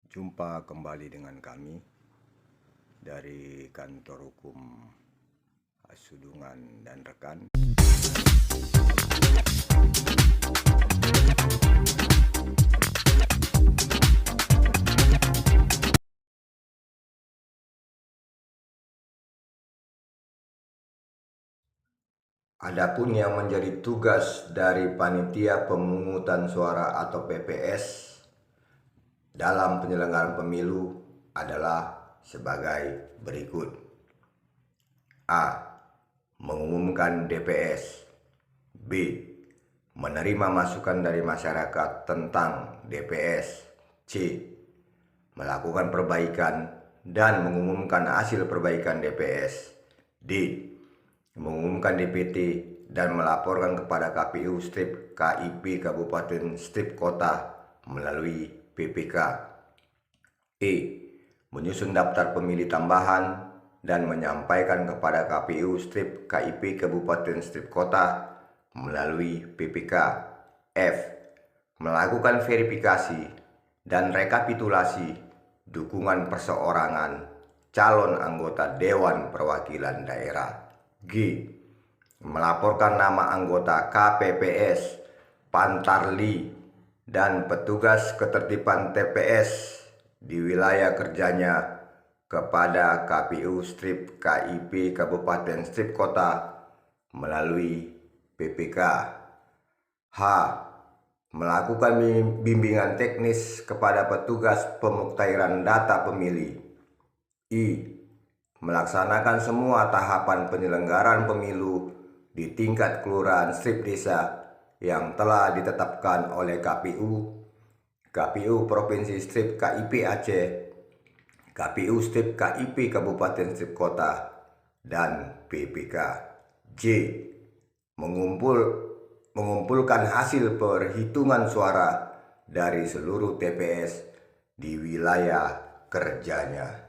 Jumpa kembali dengan kami dari Kantor Hukum Asudungan dan Rekan. Adapun yang menjadi tugas dari Panitia Pemungutan Suara atau PPS dalam penyelenggaraan pemilu adalah sebagai berikut. A. Mengumumkan DPS. B. Menerima masukan dari masyarakat tentang DPS. C. Melakukan perbaikan dan mengumumkan hasil perbaikan DPS. D. Mengumumkan DPT dan melaporkan kepada KPU strip KIP Kabupaten strip Kota melalui PPK. E. Menyusun daftar pemilih tambahan dan menyampaikan kepada KPU strip KIP Kabupaten strip Kota melalui PPK. F. Melakukan verifikasi dan rekapitulasi dukungan perseorangan calon anggota Dewan Perwakilan Daerah. G. Melaporkan nama anggota KPPS, Pantarli, dan petugas ketertiban TPS di wilayah kerjanya kepada KPU strip KIP Kabupaten strip Kota melalui PPK. H. Melakukan bimbingan teknis kepada petugas pemuktairan data pemilih. I. Melaksanakan semua tahapan penyelenggaraan pemilu di tingkat kelurahan strip desa yang telah ditetapkan oleh KPU, KPU Provinsi strip KIP Aceh, KPU strip KIP Kabupaten strip Kota, dan PPK. J. Mengumpulkan hasil perhitungan suara dari seluruh TPS di wilayah kerjanya.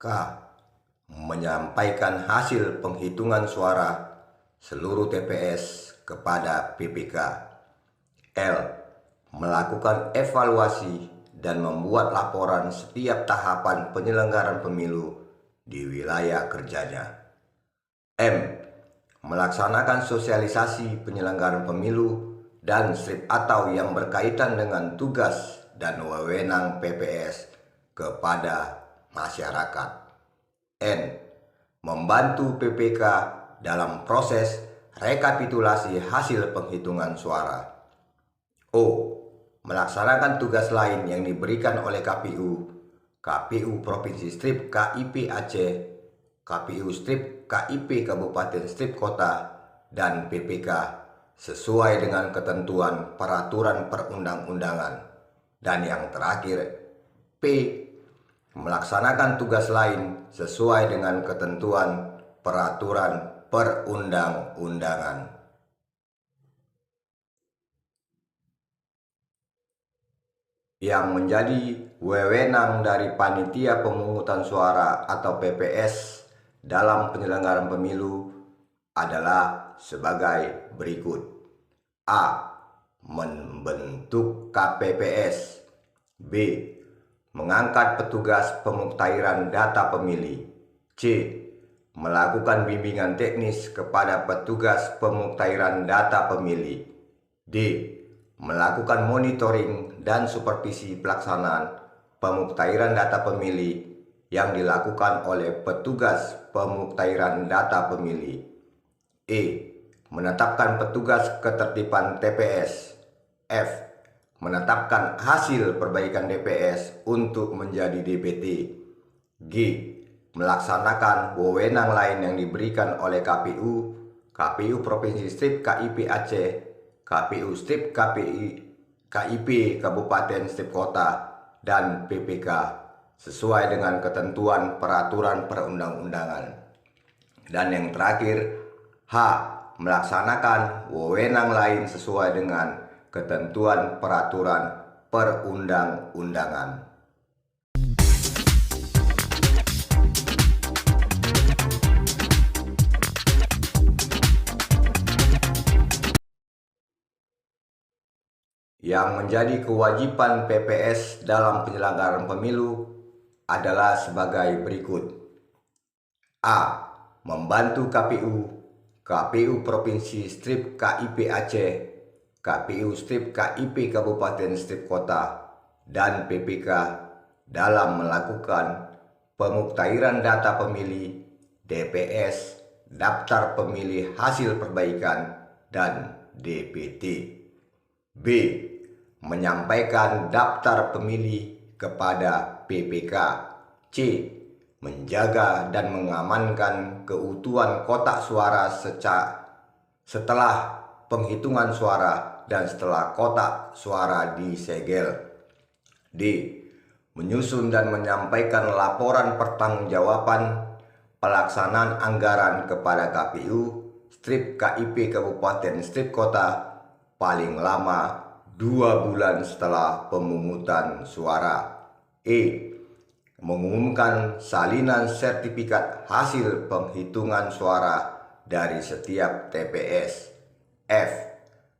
K. Menyampaikan hasil penghitungan suara seluruh TPS kepada PPK. L. Melakukan evaluasi dan membuat laporan setiap tahapan penyelenggaraan pemilu di wilayah kerjanya. M. Melaksanakan sosialisasi penyelenggaraan pemilu dan strip atau yang berkaitan dengan tugas dan wewenang PPS kepada masyarakat. N. Membantu PPK dalam proses rekapitulasi hasil penghitungan suara. O. Melaksanakan tugas lain yang diberikan oleh KPU, KPU Provinsi strip KIP Aceh, KPU strip KIP Kabupaten strip Kota, dan PPK sesuai dengan ketentuan peraturan perundang-undangan. Dan yang terakhir, P. Melaksanakan tugas lain sesuai dengan ketentuan peraturan perundang-undangan. Yang menjadi wewenang dari Panitia Pemungutan Suara atau PPS dalam penyelenggaraan pemilu adalah sebagai berikut. A. Membentuk KPPS. B. Mengangkat petugas pemuktairan data pemilih. C. Melakukan bimbingan teknis kepada petugas pemuktairan data pemilih. D. Melakukan monitoring dan supervisi pelaksanaan pemuktairan data pemilih yang dilakukan oleh petugas pemuktairan data pemilih. E. Menetapkan petugas ketertiban TPS. F. Menetapkan hasil perbaikan DPS untuk menjadi DPT. G. Melaksanakan wewenang lain yang diberikan oleh KPU, KPU Provinsi strip KIP Aceh, KPU strip KIP Kabupaten strip Kota, dan PPK sesuai dengan ketentuan peraturan perundang-undangan. Dan yang terakhir, H. Melaksanakan wewenang lain sesuai dengan ketentuan peraturan perundang-undangan. Yang menjadi kewajiban PPS dalam penyelenggaraan pemilu adalah sebagai berikut. A. Membantu KPU Provinsi strip KIP Aceh, KPU strip KIP Kabupaten strip Kota, dan PPK dalam melakukan pemuktahiran data pemilih, DPS, daftar pemilih hasil perbaikan, dan DPT. B. Menyampaikan daftar pemilih kepada PPK. C. Menjaga dan mengamankan keutuhan kotak suara setelah penghitungan suara dan setelah kotak suara disegel. D. Menyusun dan menyampaikan laporan pertanggungjawaban pelaksanaan anggaran kepada KPU strip KIP Kabupaten strip Kota paling lama 2 bulan setelah pemungutan suara. E. Mengumumkan salinan sertifikat hasil penghitungan suara dari setiap TPS. F.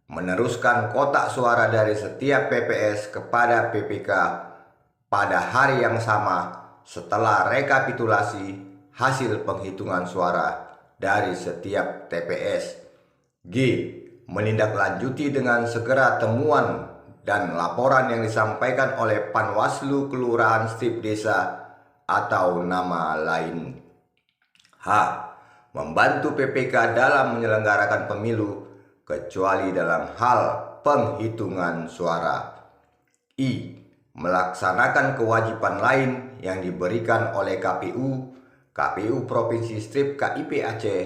Meneruskan kotak suara dari setiap PPS kepada PPK pada hari yang sama setelah rekapitulasi hasil penghitungan suara dari setiap TPS. G. Menindaklanjuti dengan segera temuan dan laporan yang disampaikan oleh Panwaslu Kelurahan strip Desa atau nama lain. H. Membantu PPK dalam menyelenggarakan pemilu kecuali dalam hal penghitungan suara. I. Melaksanakan kewajiban lain yang diberikan oleh KPU Provinsi strip KIP Aceh,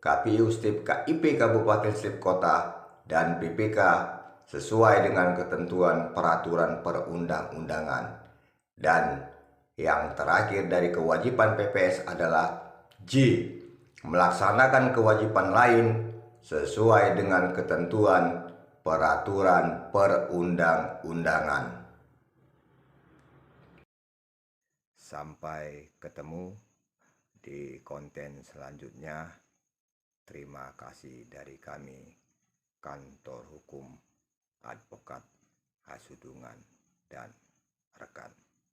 KPU strip KIP Kabupaten strip Kota, dan PPK sesuai dengan ketentuan peraturan perundang-undangan. Dan yang terakhir dari kewajiban PPS adalah J. Melaksanakan kewajiban lain sesuai dengan ketentuan peraturan perundang-undangan. Sampai ketemu di konten selanjutnya. Terima kasih dari kami, Kantor Hukum Advokat Hasudungan dan rekan.